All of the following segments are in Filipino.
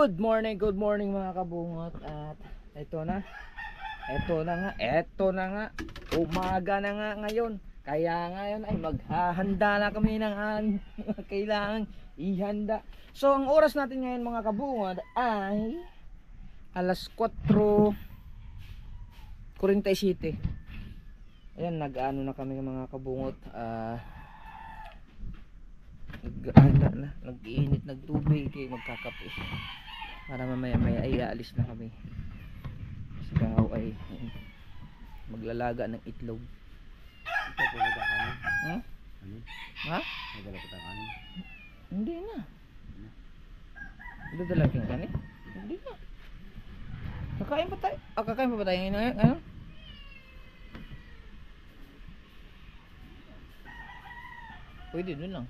good morning mga kabungot. At ito na nga, umaga na nga ngayon. Kaya ngayon ay maghahanda na kami ng kailangan ihanda. So ang oras natin ngayon mga kabungot ay alas 4:47. Ayan, nag-ano na kami mga kabungot. Nag-iinit nagtubig, magkakape para mamaya ay aalis na kami. Si Gahaw ay maglalaga ng itlog. Ito po kita kanin. Ha? Ano? Ha? Nagdala kita kanin. Hindi na. Dadala kang kanin? Hindi na. Kakain pa tayo. Kakain pa ba tayo ngayon? Ano? Pwede dun lang.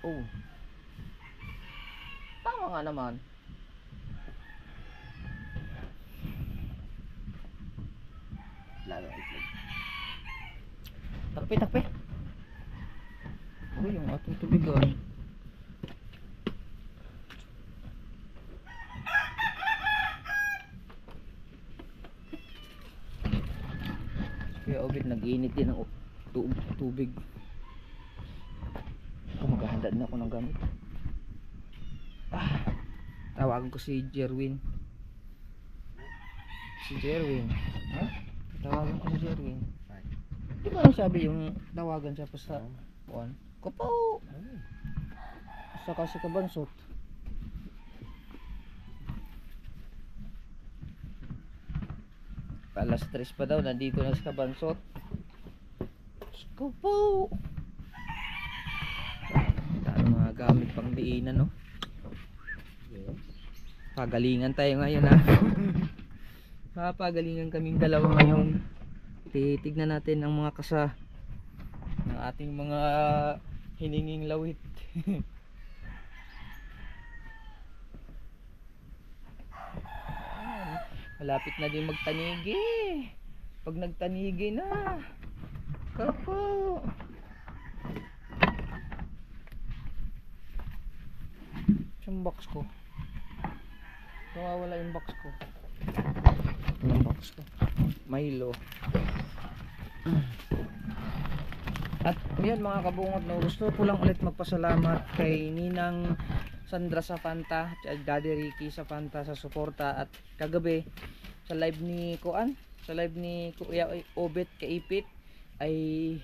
Oh. Tama nga naman. Lalo itlog. Takpe. Uy, yung ating tubigan. Kaya Obit, nag-iinit din ng tubig. Maghahanda din ako ng gamit. Tawagan ko si Jerwin. Ha? Tawagan ko si Jerwin. Di ba sabi yung tawagan siya pa sa kuwan? Kapaw! Saka si Kabansot. Alas 3 pa daw, nandito na si Kabansot. Kapaw! Mga gamit pang diinan, no? Pagalingan tayo ngayon, ha? Pagalingan kaming dalawa ngayon. Titignan natin ang mga kasa ng ating mga hininging lawit. Malapit na din magtanigi. Pag nagtanigi na, kapo. Yung box ko, nawawala yung box ko. Yung box ko, Milo. At yun mga kabungot, no, gusto ko lang ulit magpasalamat kay Ninang Sandra Safanta at Daddy Ricky Safanta sa suporta. At kagabi sa live ni Kuan, sa live ni Kuya Obet Kaipit ay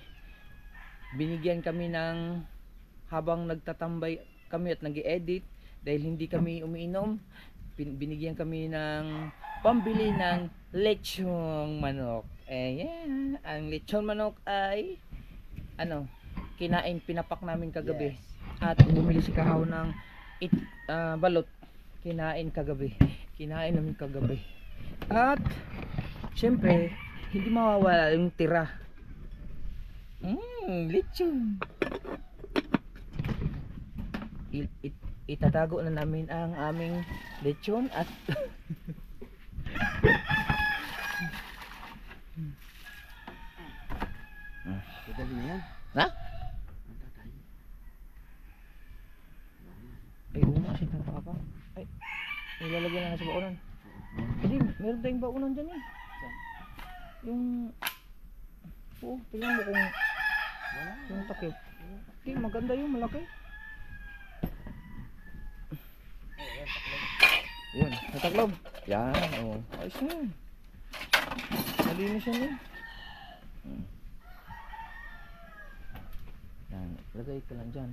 binigyan kami ng, habang nagtatambay kami at nag-i-edit dahil hindi kami umiinom, binigyan kami ng pambili ng lechong manok. Yeah, ang lechong manok ay kinain, pinapak namin kagabi. Yes. At bumili si Kahaw ng balot, kinain namin kagabi. At syempre hindi mawawala yung tira. Lechon. Itatago na namin ang aming lechon at Dali na yan. na? Ay, umasin na pa. Ay, ilalagay na sa baunan. Hindi, meron tayong baunan dyan eh. Yung tingnan mo kung yung takip. Okay, maganda yung malaki. Yun, nataklob. Yan, ayos na yun. Malinis yan eh. Yan, lagay ka lang dyan.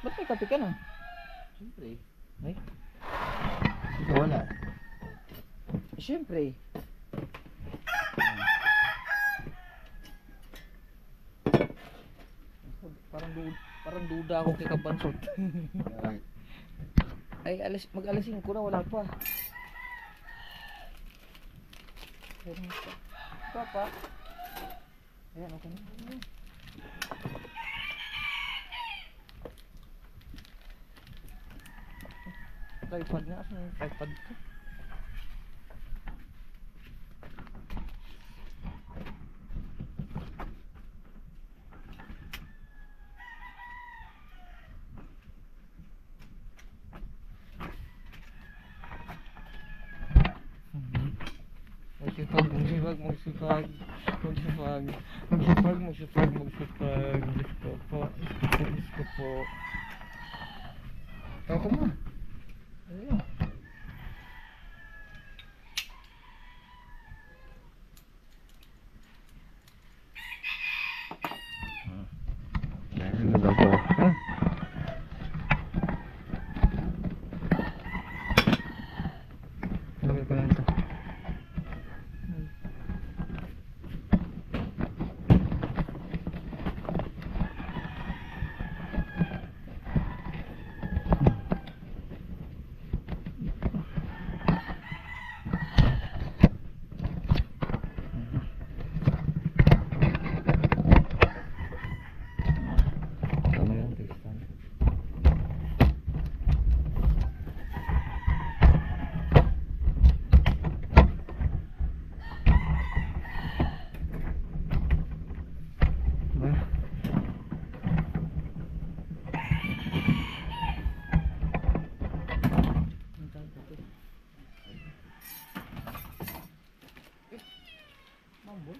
Ba't may kape ka na? Siyempre. Ay? Wala. Siyempre. Parang duda ako kay Kabansot. Ay, mag-alas 5 na, wala pa. Pa. Ayan, okay na. Tripod na, asan yung tripod ko? magsipag, magsipag, magsipag, magsipag, magsipag, magsipag. Diyos ko po, Diyos ko po. Ako mo. Ayun. Ayun na daw po. Lagay ko lang ito. Tama yan, Tristan. Ba? Ang tawag dito? Mambol?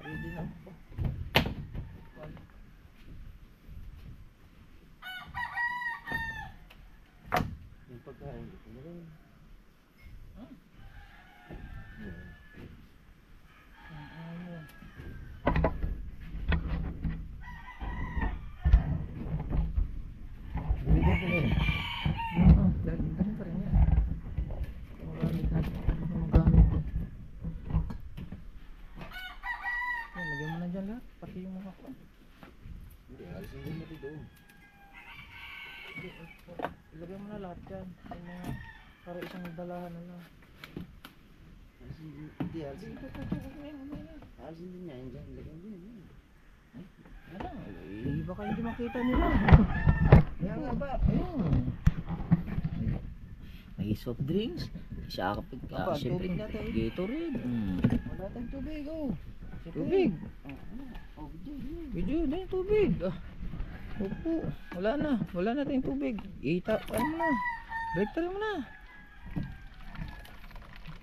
Ready na ako. Yung pagkain, gusto mo rin. Bibigyan ko na rin. Dali pa rin yan. Magamit natin. Magamit ko. Lagyan mo na dyan lahat. Pati yung mga ko. Hindi, alisin mo natin doon. Ilagay mo na lahat dyan. Yung mga, para isang dalahan na lang. Alisin din, hindi, alisin. Alisin din niya, yun dyan. Lagyan din yan. Baka hindi makita nila. Kaya nga ba? Ayun. May soft drinks. Siya kapag Aba, siyempre tubig natin. Gatorade. Wala tayong tubig, oh. Tubig. Oh, video. Video na yung tubig. Opo. Wala na. Wala na tayong tubig. Ano mo na. Break tayo mo na.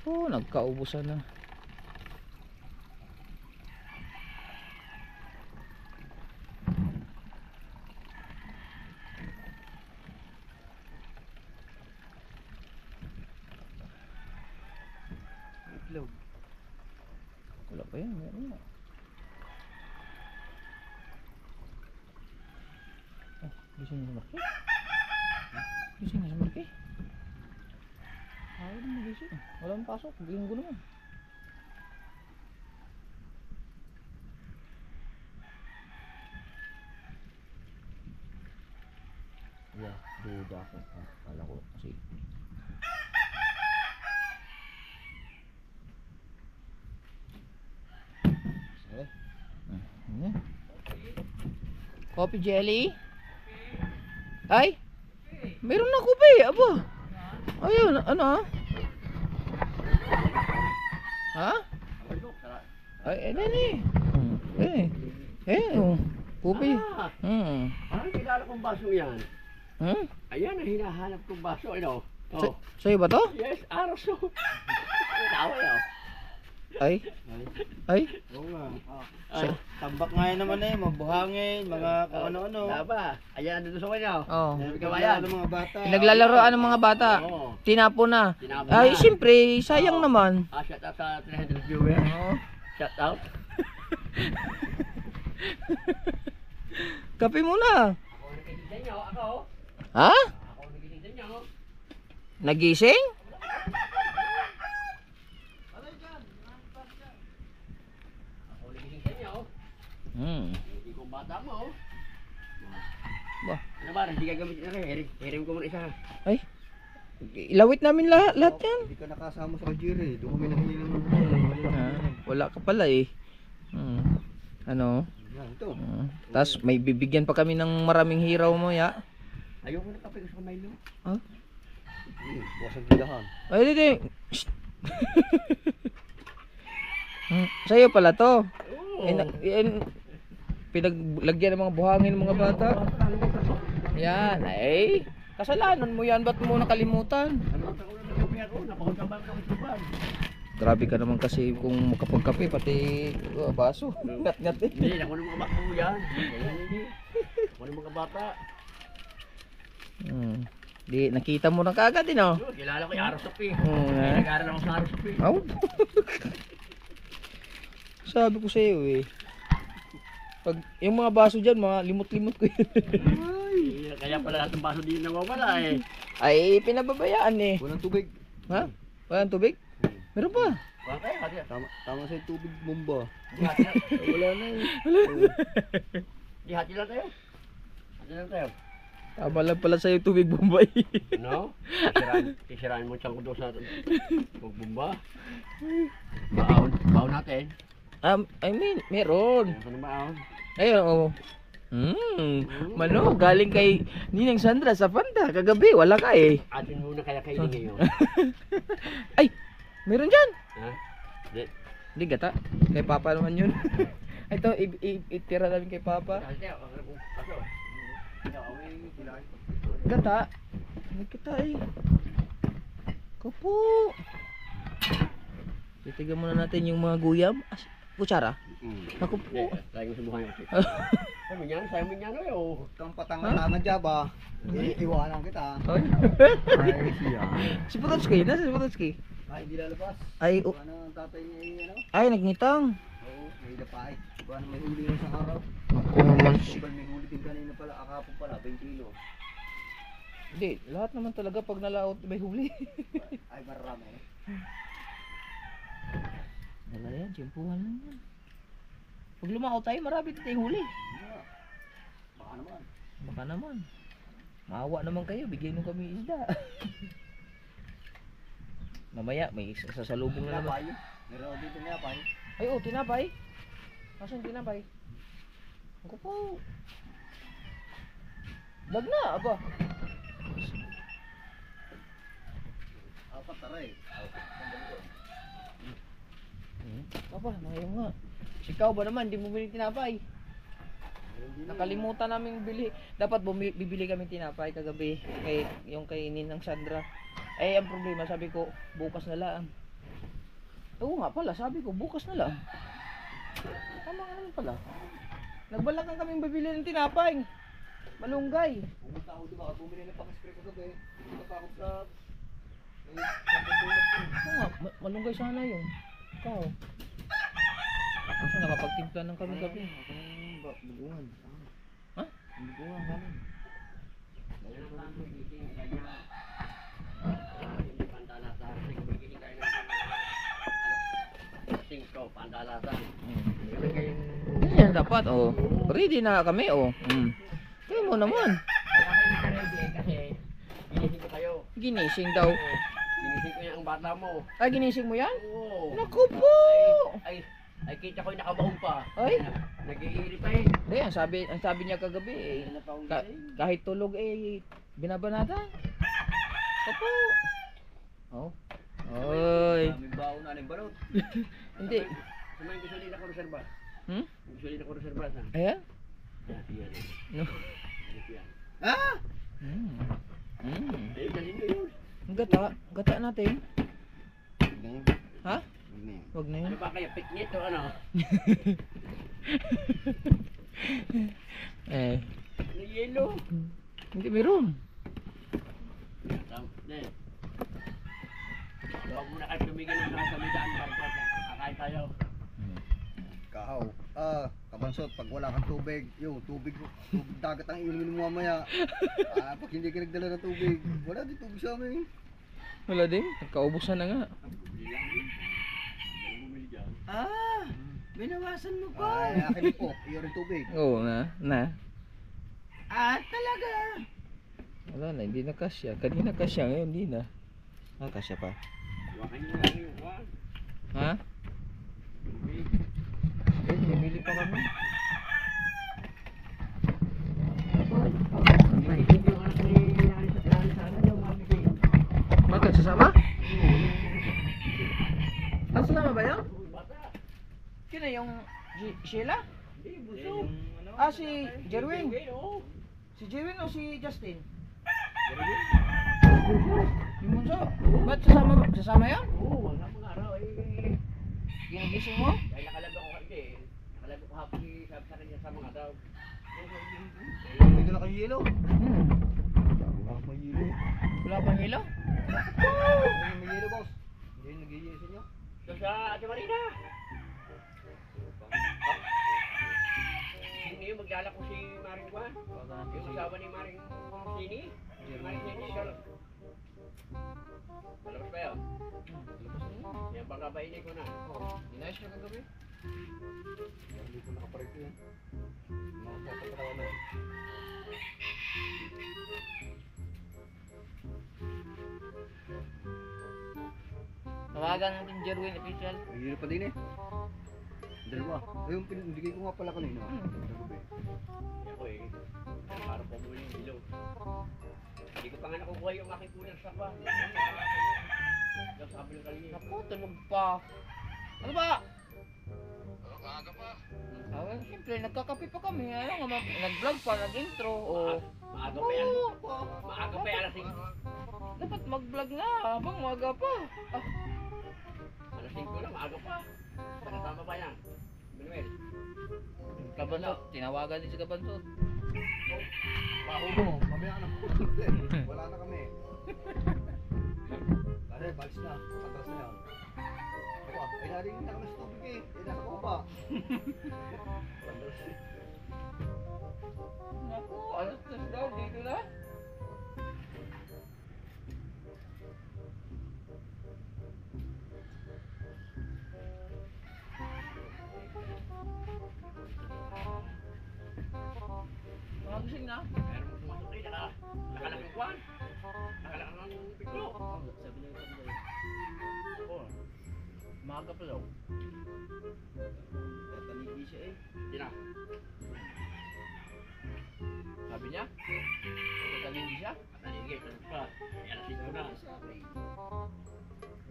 Oh, nagkaubusan na. Itlog. Wala pa yan. Meron na. Oh, gising na sa marke. Gising na sa marke. Ayaw na magising. Wala nang pasok. Linggo naman. Yeah, duda ako. Kala ko kasi Sige. Ano? Coffee jelly? Ay? Meron na kopi, aba. Ayun, ano? Ha? Ay, oh. Kopi. Parang kilala kong baso yan. Hmm? Ayan ang hinahanap kong baso, ano? Oh. Sa'yo ba to? Yes, araso. Tawa yun. Ay? Ay? Oo nga. Ay, Tambak nga yun naman eh, mabuhangin, mga kung ano-ano. Taba. Ayan, nandun sa kanya. Oh. Kawayan. Ng mga bata. Naglalaroan ng mga bata. Oo. Tinapo na. Tinapo Ay, na. siyempre, sayang Oo. naman. Shout out sa 300 viewers. Oh. Shout out. Kape muna. Ako nagising niyo, ako. Ha? Ako nagising niyo. Nagising? Ako nagising niyo. Hindi ko bata mo. Ba? Ano ba, hindi ka gamit na rin. Hirim ko muna isa. Ay. Ilawit namin lahat yan. Hindi ka nakasama sa kajiri, doon kami nahingi ng Wala ka pala eh. Ano? Yan, ito. Tapos may bibigyan pa kami ng maraming hiraw mo ya. Ayoko na kape gusto ko Milo. Bukas ang bilahan. Ay, hindi. Shh. Sa'yo pala to. Pinaglagyan ng mga buhangin ng mga bata. Yan, ay. Kasalanan mo yan, ba't mo nakalimutan? Ano ako na kape ako, napakagabang ako ituban. Grabe ka naman kasi kung makapagkape, pati baso. Ngat-ngat eh. Hindi, ako ng mga bata mo yan. Hindi. Ako ng mga bata. Di, nakita mo na kagad eh, no? Kilala ko yung Arosop eh. eh. Nag-aaral ako sa Arosop eh. Aw. Sabi ko sa'yo eh. Pag yung mga baso dyan, mga limot-limot ko yun. Kaya pala lahat ng baso din nawawala eh. Ay, pinababayaan eh. Walang tubig. Ha? Walang tubig? Meron pa. Wala kayo, hati na. Tama sa tubig bomba. Wala na eh. Di hati lang tayo. Hati lang tayo. Tama lang pala sa'yo tubig Bombay. No? Sisirain mo siyang kudo sa magbumba. Baon natin. I mean, meron. Ano na baon? Ayun, oh. Mano, galing kay Ninang Sandra sa Panda. Kagabi, wala ka eh. Atin muna kaya kainin ngayon. Ay, meron dyan. Ha? Di. Hindi, gata. Kay Papa naman yun. Ito, itira namin kay Papa. Gata. May kita eh. Kapo. Titigan muna natin yung mga guyam. Kutsara. Ako po. Lagi mo sa buhay ko. Sabi niyan oh. Kang patanga-tanga dyan ba? Iiwanan kita. Ay. Ay, siya. Si Pototski, nasa si Pototski? Ay, hindi lalabas. Ay, Ano ang tatay niya ano? ay, nagngitang. Oo, may dapay. Ano may huli ng isang araw? Ako naman. May huli din kanina pala, akapo pala, 20 kilo. Hindi, lahat naman talaga pag nalaot may huli. Ay, marami. Wala yan, tiyempuhan lang yan. Pag lumakaw tayo, marami tayong huli. Baka naman. Baka naman. Maawa naman kayo, bigyan nyo kami isda. Mamaya, may sasalubong na naman. Tinapay. Meron ako dito tinapay. Ay, oh, tinapay. Nasaan tinapay? Ako po. Lag na, aba. Apat taray. Aba, nayo nga. Ikaw ba naman, di mo bili tinapay? Nakalimutan namin bili. Dapat bibili kami tinapay kagabi. Yung kay Ninang Sandra. Eh, ang problema, sabi ko, bukas na lang. Oo nga pala, sabi ko, bukas na lang. Tama nga naman pala. Nagbalakan kaming bibili ng tinapay. Malunggay. Pumunta ako doon, baka bumili ng pang-spray ko gabi. Pumunta pa ako sa... Oo nga, malunggay sana yun. Ikaw. Kasi nakapagtimpla ng kami gabi. Bugungan. Ha? Bugungan kami. Pandalasan. Yan dapat, oh. Ready na kami, oh. Kaya mo naman. Kaya kayo ready kasi ginising ko kayo. Ginising daw. Ginising ko yung bata mo. Ay, ginising mo yan? Oo. Naku po! Ay kita ko yung nakabaon pa. Ay. Nag-iiri pa eh. Hindi, ang sabi niya kagabi, eh. Kahit tulog, eh, binabanata. Kapo. Oh. Oy. May baon na ng balot. Hindi. Sumay gusto nila ko reserva. Gusto nila ko reserva sa. Ayan? Yan. No. Yan. Ah! Eh, dalhin ko yun. Ang gata natin. Ganyan. Ha? Ganyan. Wag na yun. Ano ba kayo? Picnic o ano? Eh, Ano yelo? hindi meron. Ne. Huwag muna kayo tumigil ng mga samidaan. Kakain tayo. Kahaw. Kabansot, pag wala kang tubig, tubig dagat ang inumin mo mamaya. Pag hindi ka nagdala ng tubig, wala din tubig sa amin. Wala din. Nagkaubusan na nga. Binawasan mo Ay, akin po, iyo rin tubig. Oo na. Talaga? Wala na, hindi na kasya. Kanina kasya, ngayon hindi na. Kasya pa. Huwag kayo lang yung Ha? Bibili Bili pa kami. Bakit sasama? Ah, sasama ba yan? Sino yung Sheila? Ah, si Jerwin. Si Jerwin o si Justin? Yung bunso. Ba't sasama yan? Ginagising mo? Dahil nakalab ako hindi. Nakalab ako hapon sabi sa kanya sa mga daw. Hindi ka na kayo yelo. May yelo. Wala pang hilo? May yelo, boss. Hindi nag-iye sa inyo. Doon sa Ate Marina. Hindi yung magdala ko si Maring Juan. Yung asawa ni Maring Sini. Maring Sini. Malabas ba yun? Yan baka baini ko na. Inayos niya kagabi? Hindi ko nakaparito yan. Nakapagkatawa na. Tawagan natin Jerwin official. May yelo pa din eh. Dalawa. Ayun, pinigay ko nga pala kanina. Gabi. Ako eh. Parang po muli yung ilaw. Hindi ko pa nga nakukuha yung aking kulang sa pa. Daw sa kabilang kali. Naku, tulog pa. Ano ba? Maaga pa. Ah, siyempre, nagkakape pa kami. Ano nga, nag-vlog pa, nag-intro. O, Maaga pa yan. Maaga pa yan alas 5. dapat mag-vlog na habang maga pa. Ah, Alas 5 lang, maaga pa. Tama pa yan. Manuel. Kabansot, tinawagan din si Kabansot. Paho mo, mamaya na. Wala na kami. Pare, balis na. Atras na yan. Ako, ay narinig na kami sa tubig eh. Ay nasa ko pa. Naku, alas na daw, dito na. Mga gising na. Meron mo sumasok kayo, nakalakang kwan. Nakalakang piglo. Sabi niya yung sabi Oo. Maga pa daw. Tatanigi siya eh. Hindi na. Sabi niya? Tatalindi siya? Tatanigay, tulog pa. Ay, alas 5 na.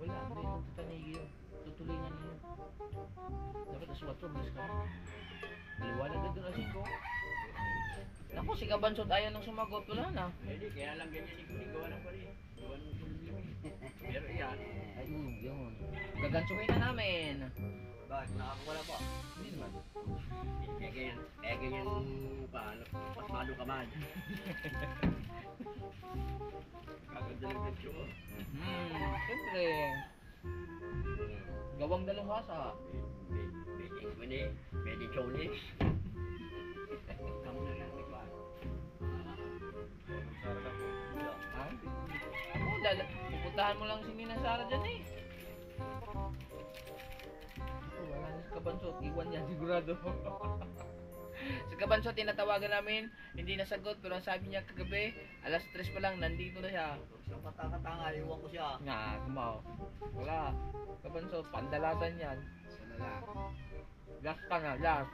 Wala, hindi yung tatanigi yun. Tutulingan niya yun. Dapat na sulat tulis ka. Maliwanag na doon asin ko. Naku, si Kabansot ayaw nang sumagot. Wala na. Hindi, kaya lang ganyan ni Kuning gawa ng pali. Gawa ng pali. Pero yan. Ay, yun. Gagansuhin na namin. Bakit? Nakakawala pa. Hindi naman. Kaya ganyan paano, mas malo ka man. Kaganda ng video mo. Siyempre. Gawang dalawasa. Pwede cholis. Kamu na lang nagwa. Ha? Ako, pupuntahan mo lang si Nina Sara dyan eh. Wala na si Kabansot. Iwan yan sigurado. Si Kabansot, tinatawagan namin. Hindi nasagot. Pero ang sabi niya kagabi, alas 3 pa lang, nandito na siya. Isang katanga-tanga, iwan ko siya. Nga, kumaw. Wala. Kabansot, pandalasan yan. Sana lang. Last ka na, last.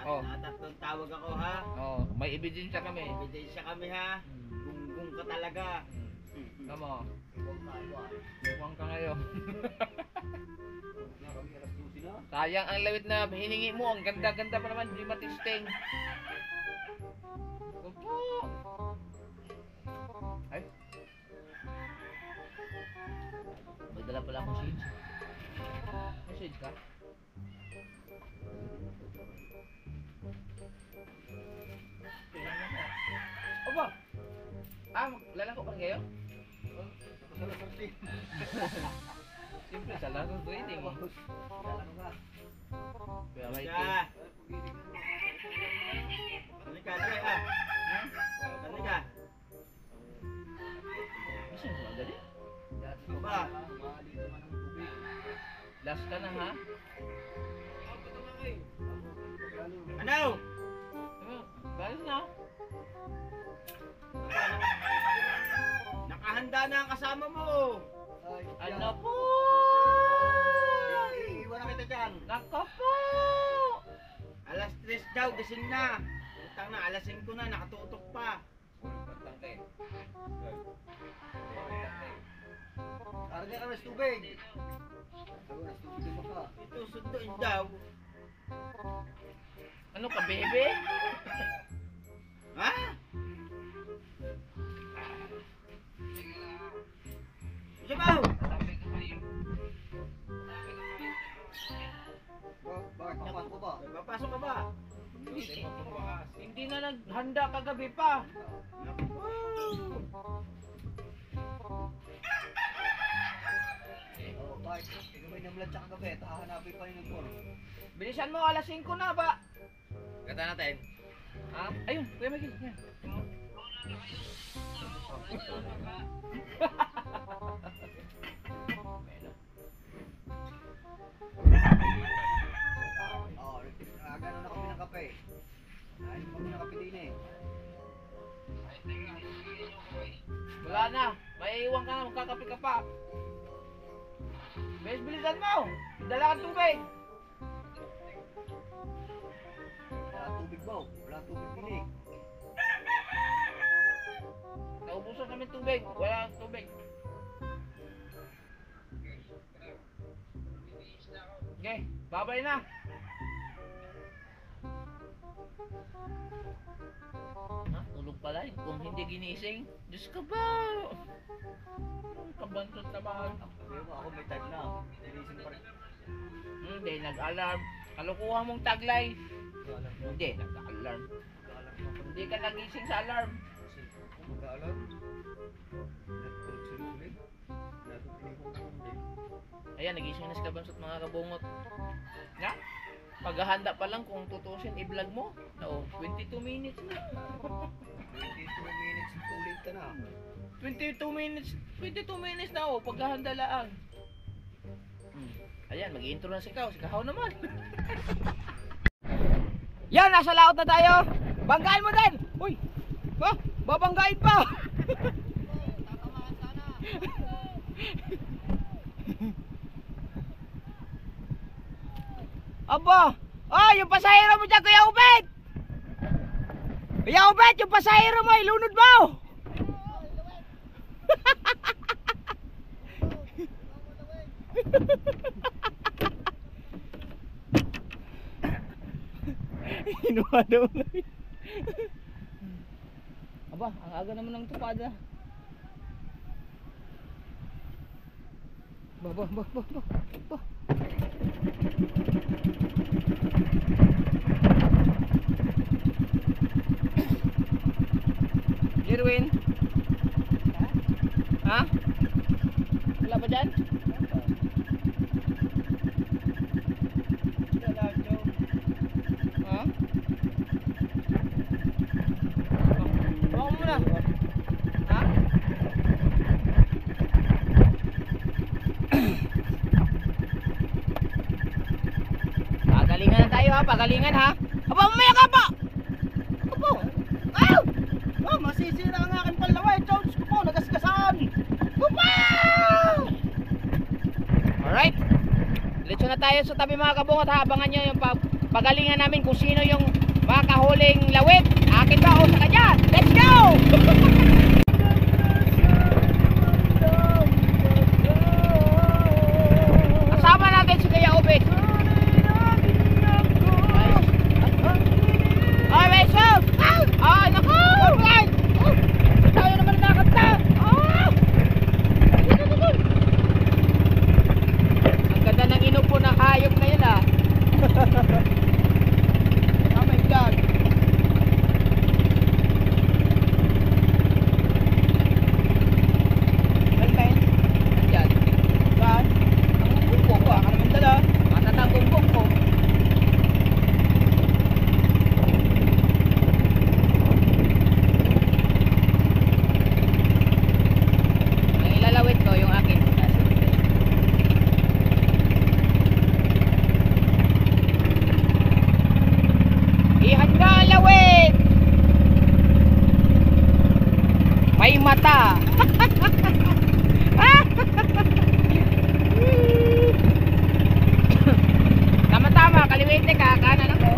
Oh. Tatlong tawag ako ha. Oh, may ebidensya kami. Ebidensya kami ha. Gunggong ka talaga. Tama. Iwan ka, iwan. Iwan ka ngayon. Na kami, alas 12 na. Sayang ang lawit na hiningi mo. Ang ganda-ganda pa naman. Di matisting. Opo. Ay. May dala pala akong seeds. May seeds ka? Opo. Ah, lalako pa rin kayo? Alas 13. Siyempre, sa laro breeding. Lalaki ka. Kaya may Halika. Halika, halika. Halika. Kasi mo dali. Ba? Last ka na ha? Ano? Galis na. Nakahanda na ang kasama mo. Ano po? Iwan na kita dyan. Nako po! Alas 3 daw, gising na. Utang na, alas 5 na, nakatutok pa. Karga ka na sa tubig. Ako na sa tubig mo ka. Ito, sunduin daw. Ano ka, bebe? Ha? Sabaw! Bakit? Papasok ko ba? Papasok ka ba? Hindi na naghanda kagabi pa. Oh, bakit? Ikaw may namlan tsaka gabi. Hahanapin pa yung nagpon. Bilisan mo, alas 5 na ba? Gata natin. Ha? Ayun, Kuya Miguel. Yan. Oo, gano'n na kami ng kape. Ay, kami ng kape din eh. Wala na. Maiiwan ka na, magkakape ka pa. Bilisan mo. Dala kang tubig. Wala tubig ba? Wala tubig din eh. Naubusan kami tubig. Wala kang tubig. Okay, babay na. Ha? Tulog pala yun. Kung hindi ginising, Diyos ka ba? Kabantot naman. Sabi mo, ako may tag na. Nilising pa rin. Hindi, nag-alarm. Kalukuha mong taglay. Hindi, nag-alarm. Hindi ka nagising sa alarm. Mag-aalam. Natulog sa lulit. Natulog ko ng Ayan, nagising na si Kabansot mga kabungot. Nga, paghahanda pa lang kung tutusin i-vlog mo. Oo, 22 minutes na. 22 minutes ulit ka na. 22 minutes na oh, paghahanda lang. Ayan, mag-intro na si Kahaw naman. Yan, nasa laot na tayo. Banggain mo din. Uy, ha? Babanggain pa. Aba! Oh, yung pasahero mo dyan, Kuya Ubed! Kuya Ubed, yung pasahero mo, ilunod mo! Inuha daw na yun. Aba, ang aga naman ng tupada. Ba. Jerwin? Ha? Wala ba dyan? Ha? Bawa mo muna. Ha? Pagalingan na tayo ha, pagalingan ha. Aba, mamaya ka pa! Aba! Ayaw! Oh, masisira ang aking panlaway. Jones ko po, nagasgasan. Wow! Alright. Diretso na tayo sa tabi mga kabungot ha. Abangan nyo yung pagalingan namin kung sino yung makahuling lawit. Akin ba o sa kanya? Let's go! Kasama natin si Kuya Ubed. Alright, so! Ah, naku! Alright! Tayo naman nakakanta! Ang ganda ng inupo ng hayop na yun ah. Oh my God. Ano ba yun? Yan. Saan? Ang bumbong ko. Baka naman dala. Matatang bumbong ko. Ang ilalawit ko yung akin. Ihanda ang lawit! May mata! Tama-tama, kaliwete ka, kanan ako.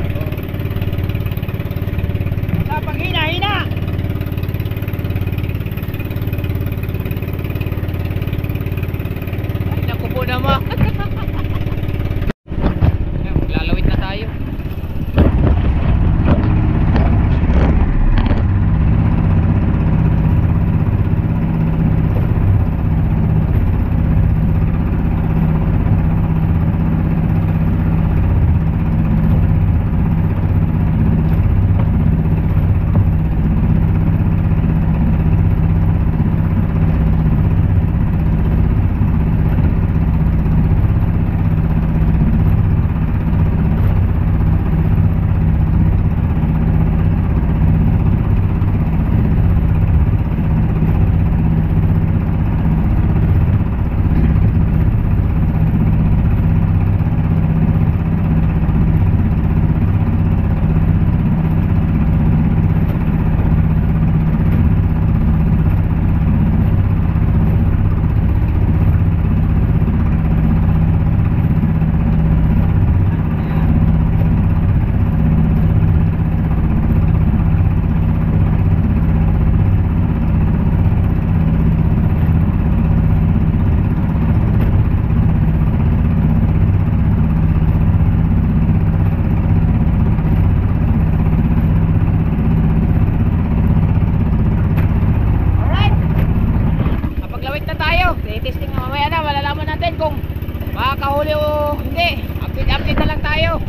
nakakahuli o hindi. Update na lang tayo.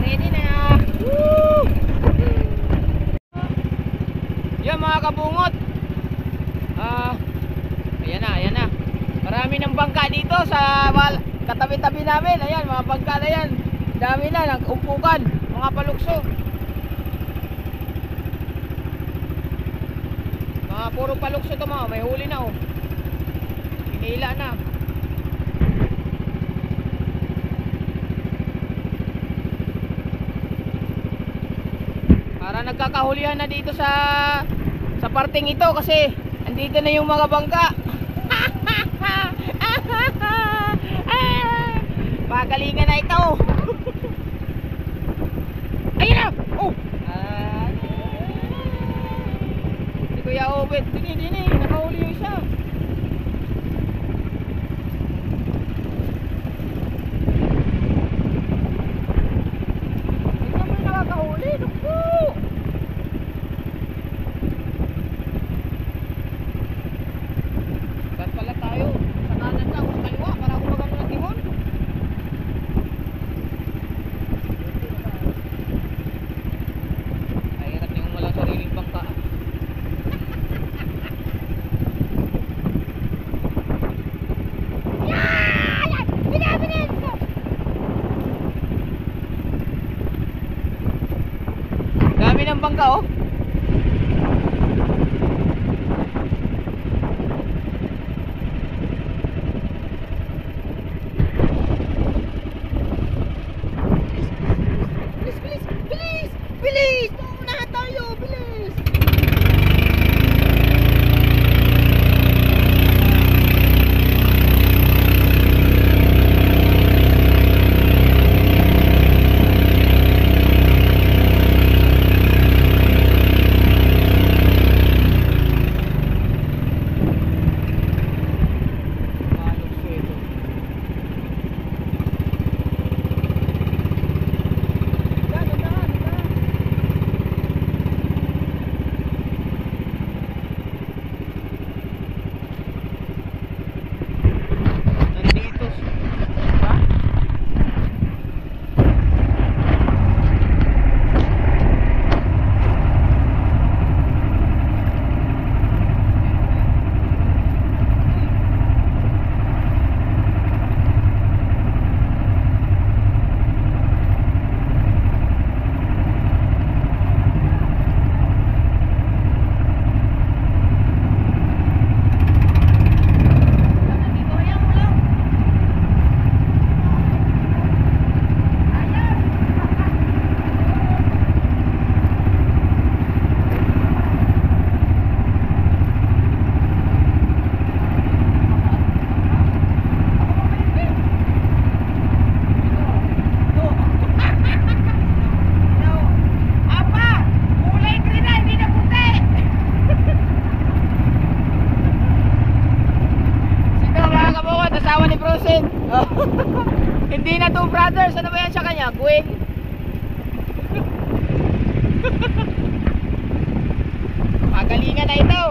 Ready na. Woo! Yan mga kabungot. Ayan na. Marami ng bangka dito sa katabi-tabi namin. Ayan, mga bangka na yan. Dami na, nag-umpukan. Mga palukso. Mga puro palukso to mga. May huli na oh. Pinila na. Para nagkakahulihan na dito sa parting ito kasi andito na yung mga bangka. Pagalingan na ito. Ayun na. Oh. Si Kuya Obet, dini, nakahuli yung isa. Hindi naman nakakahuli. Naku. Saan pala tayo? Sa kanan lang, sa kaliwa para ako magano ng timon. Ay, hirap niyong walang sariling bangka. Dami ng bangka oh. Bilis! Unahan tayo, bilis! Hindi na to brothers, ano ba yan sa kanya? Gwen? Pagalingan na ito.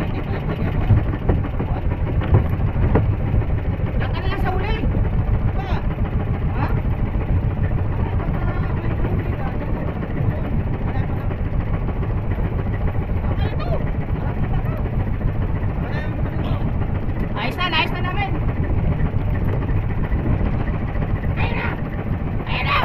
Hindi pala binigyan ko. Diyan ka na lang sa uli. Ba? Ha? Ayos na namin. Ayun na! Ayun na!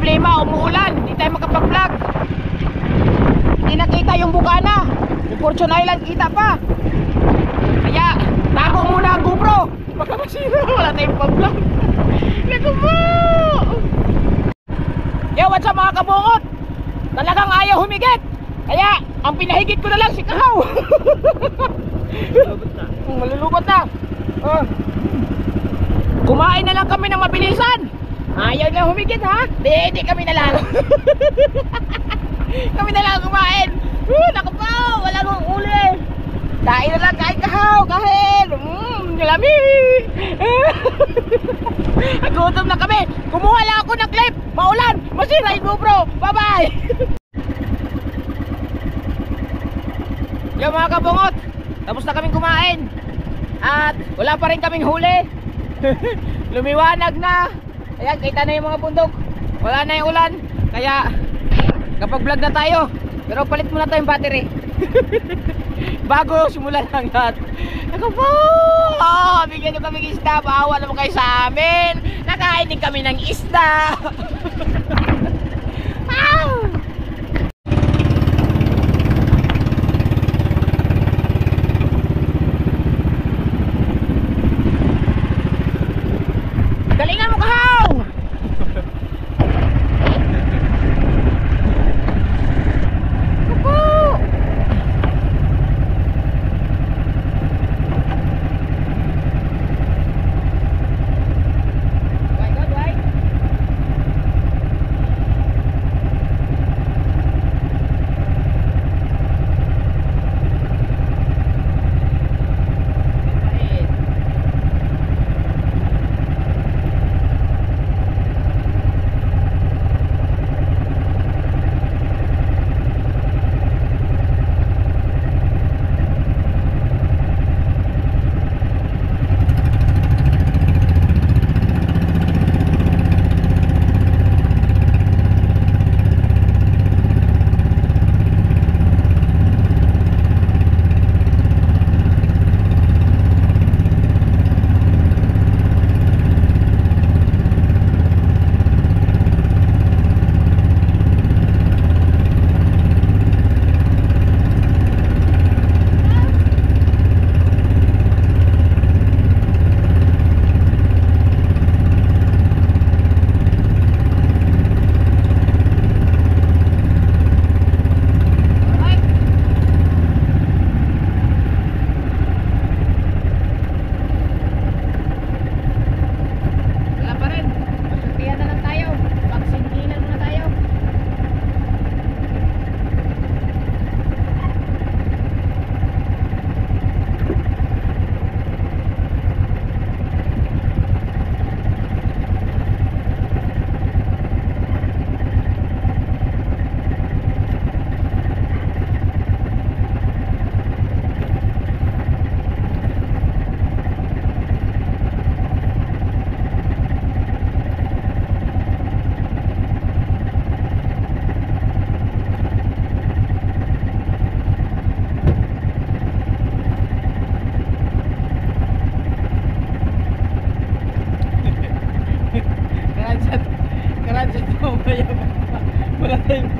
problema, umuulan, hindi tayo makapag-vlog. Hindi nakita yung Bukana. Yung Fortune Island kita pa. Kaya, tago muna ang GoPro. Baka masira, wala tayong pag-vlog. Naku po! Yo, what's up mga kabungot? Talagang ayaw humigit. Kaya, ang pinahigit ko na lang si Kahaw. Malulubot na. Kumain na lang kami ng mabilisan. Ayaw na humigit ha. Di kami na lang. Kami na lang kumain. Naku po, wala nang uli. Kain na lang, kain Kahaw, kain. Lami. Nagutom na kami. Kumuha lang ako ng clip. Maulan, masira yung GoPro. Bye-bye. Yo mga kabungot, tapos na kaming kumain. At wala pa rin kaming huli. Lumiwanag na. Ayan, kita na yung mga bundok. Wala na yung ulan. Kaya kapag vlog na tayo. Pero palit muna tayong battery. Bago simulan ang lahat. Ako po, bigyan nyo kaming isda. Baawa naman kayo sa amin. Nakain din kami ng isda. Galingan mo Kahaw! Kupo! Bye.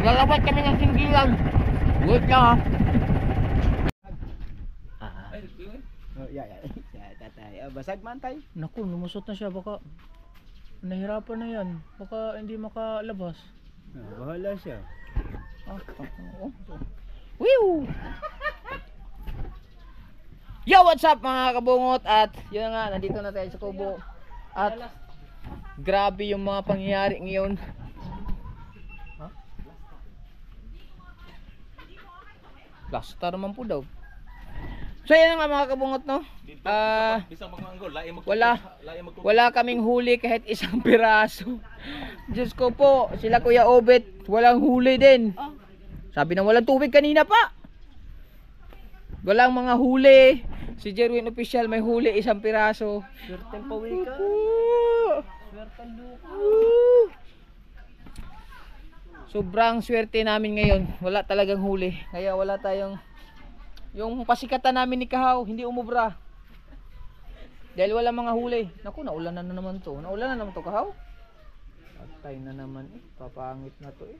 Maglalabat kami ng singgilan. Wait lang ha. Oh, yeah. Tatay. Basag man tay. Naku, lumusot na siya. Baka nahirapan na yan. Baka hindi makalabas. Bahala siya. Woo! Yo, what's up mga kabungot? At yun nga, nandito na tayo sa Kubo. At grabe yung mga pangyayari ngayon. Plasta naman po daw. So yan nga mga kabungot, no? Wala kaming huli kahit isang piraso. Diyos ko po, sila Kuya Obet, walang huli din. Sabi na walang tubig kanina pa. Walang mga huli. Si Jerwin Official may huli isang piraso. Swerteng pawika. Swerteng luka. Sobrang swerte namin ngayon. Wala talagang huli. Kaya wala tayong yung pasikatan namin ni Kahaw, hindi umubra. Dahil wala mga huli. Naku, naulan na naman to. Naulan na naman to, Kahaw. Patay na naman eh. Papangit na to eh.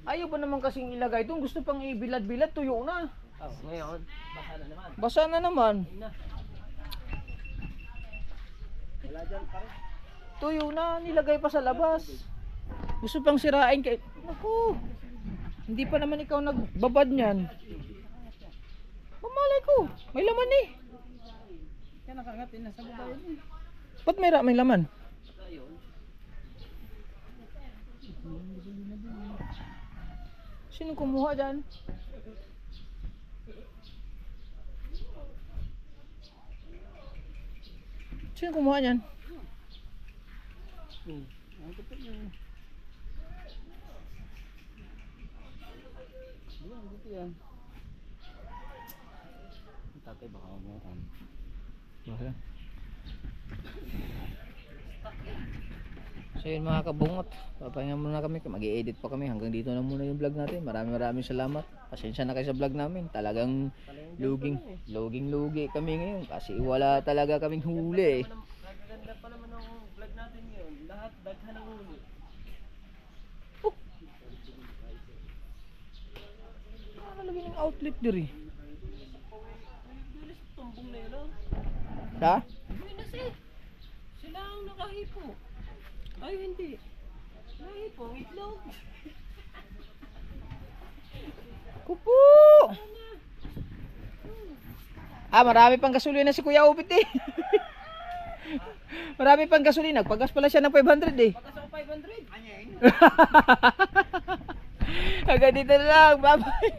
Ayaw ba naman kasing ilagay ito? Gusto pang ibilad-bilad, tuyo na. Ngayon, baka na naman. Basa na naman. Wala dyan pa rin. Tuyo na, nilagay pa sa labas. Gusto pang sirain kay... Naku, hindi pa naman ikaw nagbabad niyan. Mamalay ko, may laman eh. Kaya nakangatin na sa baba yun eh. Ba't may laman? Sino kumuha dyan? Sino kumuha dyan? Dito yan. Tatay baka umuhan. So yun mga kabungot, papahinga muna kami, mag-i-edit pa kami, hanggang dito na muna yung vlog natin. Maraming salamat, pasensya na kayo sa vlog namin. Talagang luging-lugi kami ngayon kasi wala talaga kaming huli. Nagaganda pa naman ang vlog natin ngayon. Lahat daghan ng huli. Nakalagay ng outlet diri. Bilis tumbong na yun. Ha? Bilis eh. Sila ang nakahipo. Ay hindi. Nahipo, itlog. Kupo! Marami pang gasolina si Kuya Upit eh. Marami pang gasolina. Nagpagas pala siya ng 500 eh. Pagkas ako 500. Anyayin. Hanggang dito na lang. Bye bye.